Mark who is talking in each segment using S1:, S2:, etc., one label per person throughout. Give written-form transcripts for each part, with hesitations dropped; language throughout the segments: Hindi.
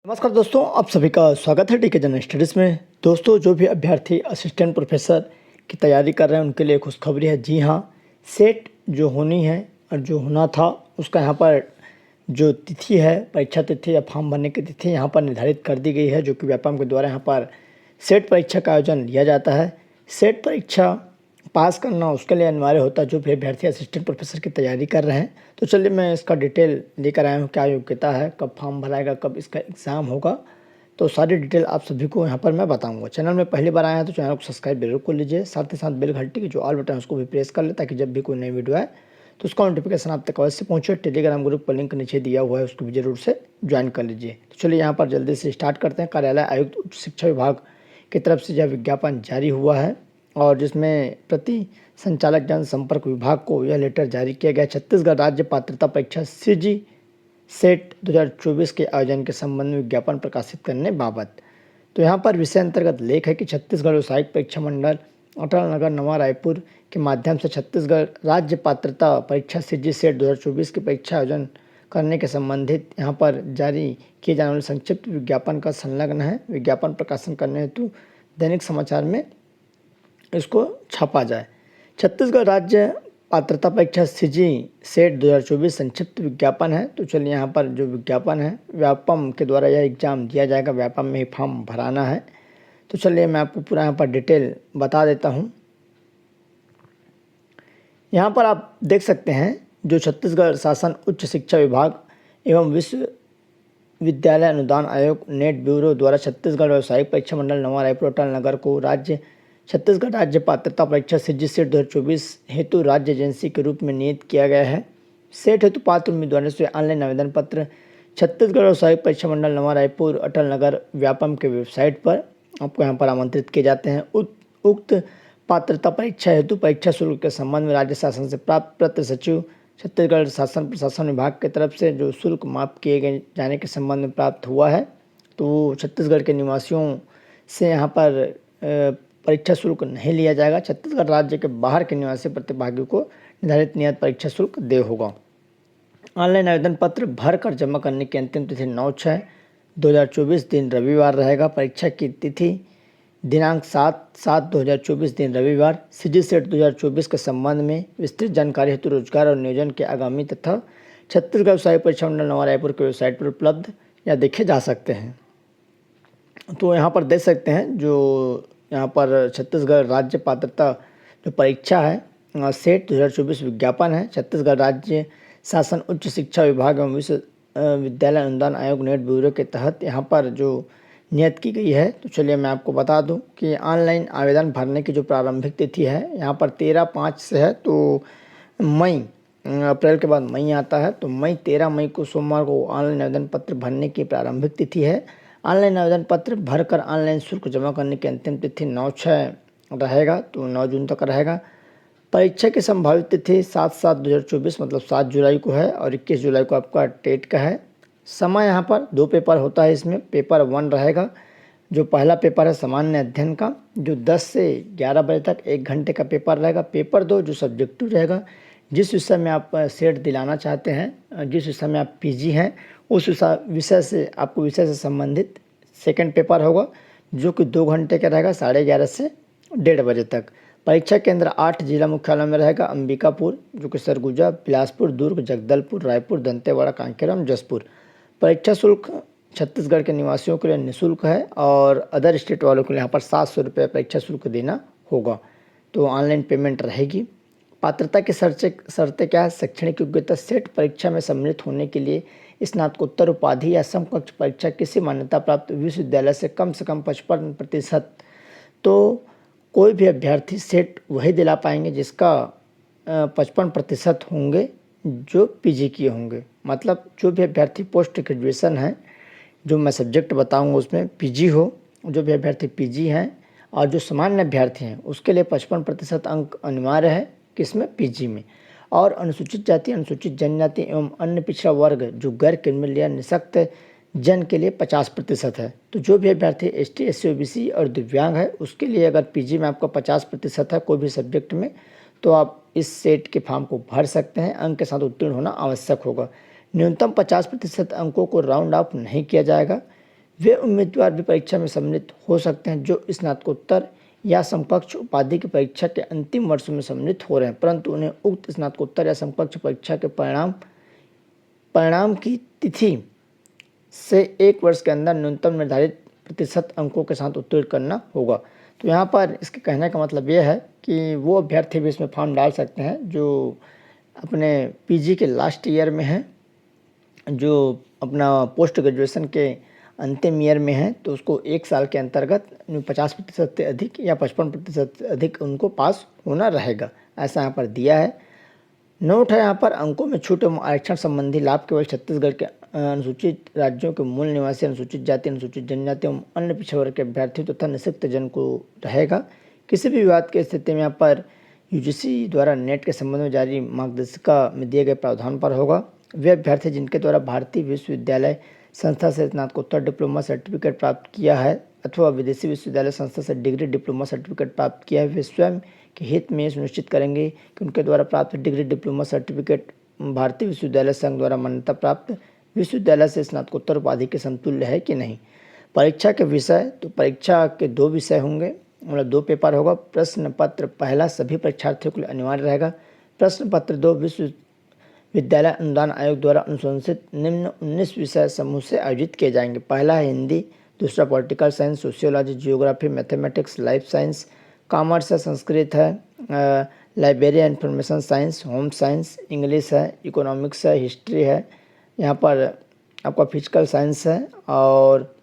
S1: नमस्कार दोस्तों, आप सभी का स्वागत है टीके जनरल स्टडीज़ में। दोस्तों, जो भी अभ्यर्थी असिस्टेंट प्रोफेसर की तैयारी कर रहे हैं उनके लिए खुशखबरी है। जी हाँ, सेट जो होनी है और जो होना था उसका यहाँ पर जो तिथि है, परीक्षा तिथि या फॉर्म भरने की तिथि यहाँ पर निर्धारित कर दी गई है, जो कि व्यापम के द्वारा यहाँ पर सेट परीक्षा का आयोजन लिया जाता है। सेट परीक्षा पास करना उसके लिए अनिवार्य होता है जो भी अभ्यर्थी असिस्टेंट प्रोफेसर की तैयारी कर रहे हैं। तो चलिए मैं इसका डिटेल लेकर आया हूँ, क्या योग्यता है, कब फॉर्म भराएगा, कब इसका एग्ज़ाम होगा, तो सारी डिटेल आप सभी को यहाँ पर मैं बताऊँगा। चैनल में पहली बार आया है तो चैनल को सब्सक्राइब जरूर कर लीजिए, साथ ही साथ बेल घंटी की जो ऑल बटन है उसको भी प्रेस कर ले, ताकि जब भी कोई नई वीडियो आए तो उसका नोटिफिकेशन आप तक अवश्य पहुँचे। टेलीग्राम ग्रुप का लिंक नीचे दिया हुआ है, उसको भी जरूर से ज्वाइन कर लीजिए। तो चलिए यहाँ पर जल्दी से स्टार्ट करते हैं। कार्यालय आयुक्त उच्च शिक्षा विभाग की तरफ से यह विज्ञापन जारी हुआ है और जिसमें प्रति संचालक जनसंपर्क विभाग को यह लेटर जारी किया गया। छत्तीसगढ़ राज्य पात्रता परीक्षा सीजी सेट 2024 के आयोजन के संबंध में विज्ञापन प्रकाशित करने बाबत। तो यहाँ पर विषय अंतर्गत लेख है कि छत्तीसगढ़ व्यावसायिक परीक्षा मंडल अटल नगर नवा रायपुर के माध्यम से छत्तीसगढ़ राज्य पात्रता परीक्षा सीजी सेट 2024 की परीक्षा आयोजन करने के संबंधित यहाँ पर जारी किए जाने वाले संक्षिप्त विज्ञापन का संलग्न है। विज्ञापन प्रकाशन करने हेतु दैनिक समाचार में इसको छापा जाए। छत्तीसगढ़ राज्य पात्रता परीक्षा सीजी सेट 2024 संक्षिप्त विज्ञापन है। तो चलिए यहाँ पर जो विज्ञापन है, व्यापम के द्वारा यह एग्ज़ाम दिया जाएगा, व्यापम में ही फॉर्म भराना है। तो चलिए मैं आपको पूरा यहाँ पर डिटेल बता देता हूँ। यहाँ पर आप देख सकते हैं जो छत्तीसगढ़ शासन उच्च शिक्षा विभाग एवं विश्वविद्यालय अनुदान आयोग नेट ब्यूरो द्वारा छत्तीसगढ़ व्यावसायिक परीक्षा मंडल नवा रायपुर अटल नगर को छत्तीसगढ़ राज्य पात्रता परीक्षा सीजी सेट 2024 हेतु राज्य एजेंसी के रूप में नियुक्त किया गया है। सेट हेतु पात्र उम्मीदवारों से ऑनलाइन आवेदन पत्र छत्तीसगढ़ व्यावसायिक परीक्षा मंडल नवा रायपुर अटल नगर व्यापम के वेबसाइट पर आपको यहाँ पर आमंत्रित किए जाते हैं। उक्त पात्रता परीक्षा हेतु परीक्षा शुल्क के संबंध में राज्य शासन से प्राप्त पत्र सचिव छत्तीसगढ़ शासन प्रशासन विभाग की तरफ से जो शुल्क माफ किए गए जाने के संबंध में प्राप्त हुआ है। तो छत्तीसगढ़ के निवासियों से यहाँ पर परीक्षा शुल्क नहीं लिया जाएगा। छत्तीसगढ़ राज्य के बाहर के निवासी प्रतिभागियों को निर्धारित नियत परीक्षा शुल्क देय होगा। ऑनलाइन आवेदन पत्र भर कर जमा करने की अंतिम तिथि 9/6/2024 दिन रविवार रहेगा। परीक्षा की तिथि दिनांक 7/7/2024 दिन रविवार। सीजी सेट 2024 के संबंध में विस्तृत जानकारी हेतु रोजगार और नियोजन के आगामी तथा छत्तीसगढ़ व्यावसायिक परीक्षा मंडल नवा रायपुर के वेबसाइट पर उपलब्ध या देखे जा सकते हैं। तो यहाँ पर देख सकते हैं जो यहाँ पर छत्तीसगढ़ राज्य पात्रता जो परीक्षा है सेट 2024 विज्ञापन है। छत्तीसगढ़ राज्य शासन उच्च शिक्षा विभाग एवं विश्वविद्यालय अनुदान आयोग नेट ब्यूरो के तहत यहाँ पर जो नियत की गई है। तो चलिए मैं आपको बता दूं कि ऑनलाइन आवेदन भरने की जो प्रारंभिक तिथि है यहाँ पर 13/5 से है। तो मई, अप्रैल के बाद मई आता है, तो मई 13 मई को सोमवार को ऑनलाइन आवेदन पत्र भरने की प्रारंभिक तिथि है। ऑनलाइन आवेदन पत्र भरकर ऑनलाइन शुल्क जमा करने की अंतिम तिथि 9/6 रहेगा, तो 9 जून तक रहेगा। परीक्षा की संभावित तिथि 7/7/2024 मतलब 7 जुलाई को है और 21 जुलाई को आपका टेट का है। समय यहाँ पर 2 पेपर होता है। इसमें पेपर 1 रहेगा, जो पहला पेपर है सामान्य अध्ययन का, जो 10 से 11 बजे तक 1 घंटे का पेपर रहेगा। पेपर 2 जो सब्जेक्टिव रहेगा, जिस विषय में आप सेट दिलाना चाहते हैं, जिस विषय में आप पीजी हैं, उस विषय से आपको विषय से संबंधित सेकंड पेपर होगा, जो कि 2 घंटे का रहेगा, 11:30 से 1:30 बजे तक। परीक्षा केंद्र 8 जिला मुख्यालय में रहेगा, अंबिकापुर जो कि सरगुजा, बिलासपुर, दुर्ग, जगदलपुर, रायपुर, दंतेवाड़ा, कांकेर एवं जसपुर। परीक्षा शुल्क छत्तीसगढ़ के निवासियों के लिए निःशुल्क है और अदर स्टेट वालों के लिए यहाँ पर 700 रुपये परीक्षा शुल्क देना होगा। तो ऑनलाइन पेमेंट रहेगी। पात्रता की शर्तें क्या है? शैक्षणिक योग्यता सेट परीक्षा में सम्मिलित होने के लिए स्नातकोत्तर उपाधि या समकक्ष परीक्षा किसी मान्यता प्राप्त विश्वविद्यालय से कम 55%। तो कोई भी अभ्यर्थी सेट वही दिला पाएंगे जिसका 55% होंगे जो पीजी किए होंगे। मतलब जो भी अभ्यर्थी पोस्ट ग्रेजुएशन है, जो मैं सब्जेक्ट बताऊंगा उसमें पीजी हो, जो भी अभ्यर्थी पीजी हैं, और जो सामान्य अभ्यर्थी हैं उसके लिए 55% अंक अनिवार्य है, किसमें? पीजी में। और अनुसूचित जाति, अनुसूचित जनजाति एवं अन्य पिछड़ा वर्ग जो गैर क्रिमिनल या निःशक्त जन के लिए 50% है। तो जो भी अभ्यर्थी एसटी, एससी, ओबीसी और दिव्यांग है उसके लिए अगर पीजी में आपका 50% है कोई भी सब्जेक्ट में, तो आप इस सेट के फॉर्म को भर सकते हैं। अंक के साथ उत्तीर्ण होना आवश्यक होगा। न्यूनतम 50% अंकों को राउंड ऑफ नहीं किया जाएगा। वे उम्मीदवार भी परीक्षा में सम्मिलित हो सकते हैं जो स्नातकोत्तर या समकक्ष उपाधि की परीक्षा के अंतिम वर्षों में सम्मिलित हो रहे हैं, परंतु उन्हें उक्त स्नातकोत्तर या समकक्ष परीक्षा के परिणाम परिणाम की तिथि से 1 वर्ष के अंदर न्यूनतम निर्धारित प्रतिशत अंकों के साथ उत्तीर्ण करना होगा। तो यहाँ पर इसके कहने का मतलब यह है कि वो अभ्यर्थी भी इसमें फॉर्म डाल सकते हैं जो अपने पीजी के लास्ट ईयर में हैं, जो अपना पोस्ट ग्रेजुएशन के अंतिम ईयर में है, तो उसको 1 साल के अंतर्गत 50% से अधिक या 55% से अधिक उनको पास होना रहेगा, ऐसा यहाँ पर दिया है। नोट है यहाँ पर, अंकों में छूट एवं आरक्षण संबंधी लाभ केवल छत्तीसगढ़ के अनुसूचित राज्यों के मूल निवासी, अनुसूचित जाति, अनुसूचित जनजाति एवं अन्य पिछड़े वर्ग के अभ्यर्थियों तथा निःशक्त जन को रहेगा। किसी भी विवाद की स्थिति में यहाँ पर यूजीसी द्वारा नेट के संबंध में जारी मार्गदर्शिका में दिए गए प्रावधान पर होगा। वे अभ्यर्थी जिनके द्वारा भारतीय विश्वविद्यालय संस्था से स्नातकोत्तर डिप्लोमा सर्टिफिकेट प्राप्त किया है अथवा विदेशी विश्वविद्यालय संस्था से डिग्री डिप्लोमा सर्टिफिकेट प्राप्त किया है, वे स्वयं के हित में सुनिश्चित करेंगे कि उनके द्वारा प्राप्त डिग्री डिप्लोमा सर्टिफिकेट भारतीय विश्वविद्यालय संघ द्वारा मान्यता प्राप्त विश्वविद्यालय से स्नातकोत्तर उपाधि के समतुल्य है कि नहीं। परीक्षा के विषय, तो परीक्षा के 2 विषय होंगे, मतलब 2 पेपर होगा। प्रश्न पत्र पहला सभी परीक्षार्थियों के लिए अनिवार्य रहेगा। प्रश्न पत्र 2 विश्वविद्यालय अनुदान आयोग द्वारा अनुशंसित निम्न 19 विषय समूह से आयोजित किए जाएंगे। पहला है हिंदी, दूसरा political science, sociology, geography, mathematics, life science, commerce है, संस्कृत है, library and information science, home science, English है, इकोनॉमिक्स है, हिस्ट्री है, यहाँ पर आपका फिजिकल साइंस है और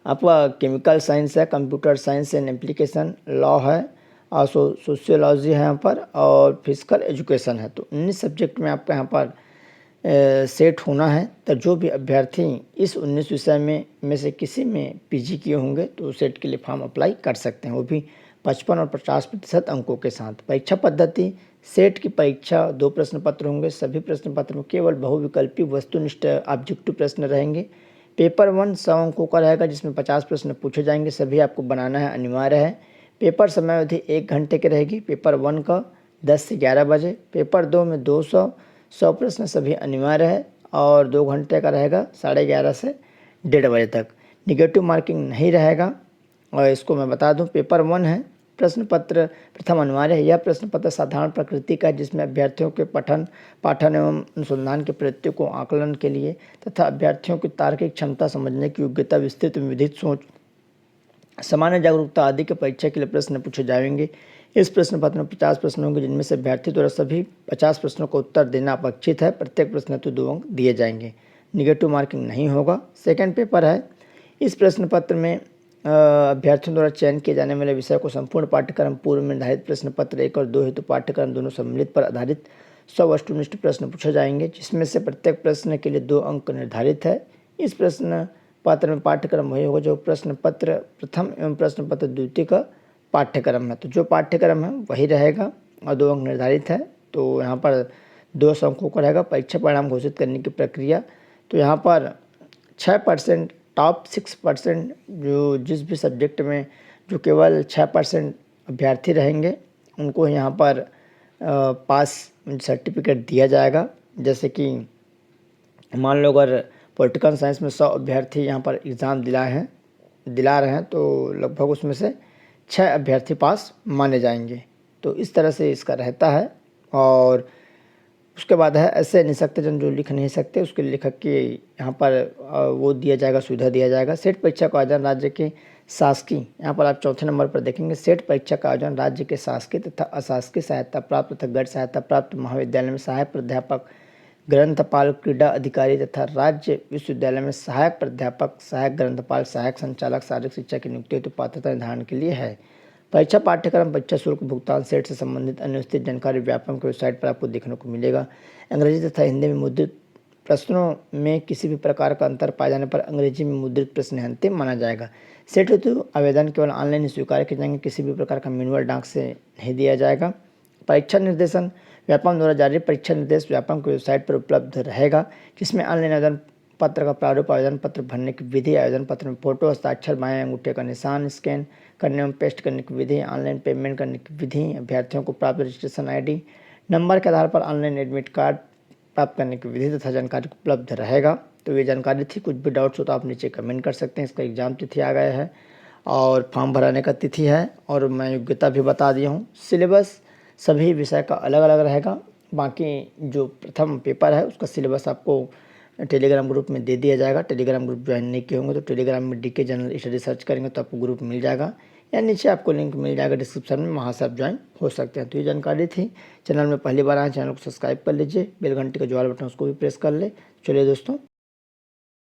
S1: आपका केमिकल साइंस है, computer science and application, law है और सोशियोलॉजी है यहाँ पर, और फिजिकल एजुकेशन है। तो 19 सब्जेक्ट में आपका यहाँ पर सेट होना है। तो जो भी अभ्यर्थी इस 19 विषय में से किसी में पीजी किए होंगे तो सेट के लिए फॉर्म अप्लाई कर सकते हैं, वो भी 55 और 50% अंकों के साथ। परीक्षा पद्धति, सेट की परीक्षा 2 प्रश्न पत्र होंगे। सभी प्रश्न पत्र में केवल बहुविकल्पी वस्तुनिष्ठ ऑब्जेक्टिव प्रश्न रहेंगे। पेपर 1 100 अंकों का रहेगा जिसमें 50 प्रश्न पूछे जाएंगे, सभी आपको बनाना है, अनिवार्य है। पेपर समय अवधि 1 घंटे की रहेगी। पेपर 1 का 10 से 11 बजे। पेपर 2 में 100 प्रश्न सभी अनिवार्य है और 2 घंटे का रहेगा, 11:30 से 1:30 बजे तक। निगेटिव मार्किंग नहीं रहेगा। और इसको मैं बता दूं, पेपर 1 है, प्रश्न पत्र प्रथम अनिवार्य है। यह प्रश्न पत्र साधारण प्रकृति का है जिसमें अभ्यर्थियों के पाठन एवं अनुसंधान के प्रत्ययों को आकलन के लिए तथा अभ्यर्थियों की तार्किक क्षमता, समझने की योग्यता, विस्तृत विविध सोच, सामान्य जागरूकता आदि के परीक्षा के लिए प्रश्न पूछे जाएंगे। इस प्रश्न पत्र में 50 प्रश्न होंगे जिनमें से अभ्यर्थी द्वारा सभी 50 प्रश्नों का उत्तर देना अपेक्षित है। प्रत्येक प्रश्न हेतु 2 अंक दिए जाएंगे। निगेटिव मार्किंग नहीं होगा। सेकंड पेपर है, इस प्रश्न पत्र में अभ्यर्थियों द्वारा चयन किए जाने वाले विषय को संपूर्ण पाठ्यक्रम पूर्व निर्धारित प्रश्न पत्र 1 और 2 हेतु पाठ्यक्रम दोनों सम्मिलित पर आधारित 100 वस्तुनिष्ठ प्रश्न पूछे जाएंगे, जिसमें से प्रत्येक प्रश्न के लिए 2 अंक निर्धारित है। इस प्रश्न पत्र में पाठ्यक्रम वही होगा जो प्रश्न पत्र प्रथम एवं प्रश्न पत्र द्वितीय का पाठ्यक्रम है। तो जो पाठ्यक्रम है वही रहेगा और 2 अंक निर्धारित है। तो यहाँ पर 200 अंकों का रहेगा। परीक्षा परिणाम घोषित करने की प्रक्रिया, तो यहाँ पर 6% टॉप 6% जो जिस भी सब्जेक्ट में जो केवल 6% अभ्यर्थी रहेंगे उनको यहाँ पर पास सर्टिफिकेट दिया जाएगा। जैसे कि मान लो अगर पॉलिटिकल साइंस में 100 अभ्यर्थी यहाँ पर एग्ज़ाम दिला रहे हैं तो लगभग उसमें से 6 अभ्यर्थी पास माने जाएंगे। तो इस तरह से इसका रहता है। और उसके बाद है ऐसे निःशक्त जन जो लिख नहीं सकते, उसके लेखक के यहाँ पर वो दिया जाएगा, सुविधा दिया जाएगा। सेट परीक्षा का आयोजन राज्य के शासकीय, यहाँ पर आप चौथे नंबर पर देखेंगे, सेट परीक्षा का आयोजन राज्य के शासकीय तथा अशासकीय सहायता प्राप्त तथा गैर सहायता प्राप्त महाविद्यालय में सहायक प्राध्यापक, ग्रंथपाल, क्रीड़ा अधिकारी तथा राज्य विश्वविद्यालय में सहायक प्राध्यापक, सहायक ग्रंथपाल, सहायक संचालक, शारीरिक शिक्षा की नियुक्ति हेतु पात्रता निर्धारण के लिए है। परीक्षा पाठ्यक्रम, परीक्षा शुल्क भुगतान, सेट से संबंधित अन्य विस्तृत जानकारी व्यापम की वेबसाइट पर आपको देखने को मिलेगा। अंग्रेजी तथा हिंदी में मुद्रित प्रश्नों में किसी भी प्रकार का अंतर पाए जाने पर अंग्रेजी में मुद्रित प्रश्न अंतिम माना जाएगा। सेट हेतु आवेदन केवल ऑनलाइन ही स्वीकार किए जाएंगे, किसी भी प्रकार का मैनुअल डाक से नहीं दिया जाएगा। परीक्षा निर्देशन, व्यापम द्वारा जारी परीक्षा निर्देश व्यापम की वेबसाइट पर उपलब्ध रहेगा, जिसमें ऑनलाइन आवेदन पत्र का प्रारूप, आवेदन पत्र भरने की विधि, आवेदन पत्र में फोटो, हस्ताक्षर, बाएं अंगूठे का निशान स्कैन करने एवं पेस्ट करने की विधि, ऑनलाइन पेमेंट करने की विधि, अभ्यर्थियों को प्राप्त रजिस्ट्रेशन आईडी नंबर के आधार पर ऑनलाइन एडमिट कार्ड प्राप्त करने की विधि तथा जानकारी उपलब्ध रहेगा। तो ये जानकारी थी। कुछ भी डाउट्स हो तो आप नीचे कमेंट कर सकते हैं। इसका एग्ज़ाम तिथि आ गया है और फॉर्म भराने का तिथि है और मैं योग्यता भी बता दिया हूँ। सिलेबस सभी विषय का अलग अलग रहेगा। बाकी जो प्रथम पेपर है उसका सिलेबस आपको टेलीग्राम ग्रुप में दे दिया जाएगा। टेलीग्राम ग्रुप ज्वाइन नहीं किए होंगे तो टेलीग्राम में DK जनरल स्टडी सर्च करेंगे तो आपको ग्रुप मिल जाएगा, या नीचे आपको लिंक मिल जाएगा डिस्क्रिप्शन में, वहाँ से आप ज्वाइन हो सकते हैं। तो ये जानकारी थी। चैनल में पहली बार आए, चैनल को सब्सक्राइब कर लीजिए, बेल घंटी का ज्वाला बटन उसको भी प्रेस कर ले। चलिए दोस्तों।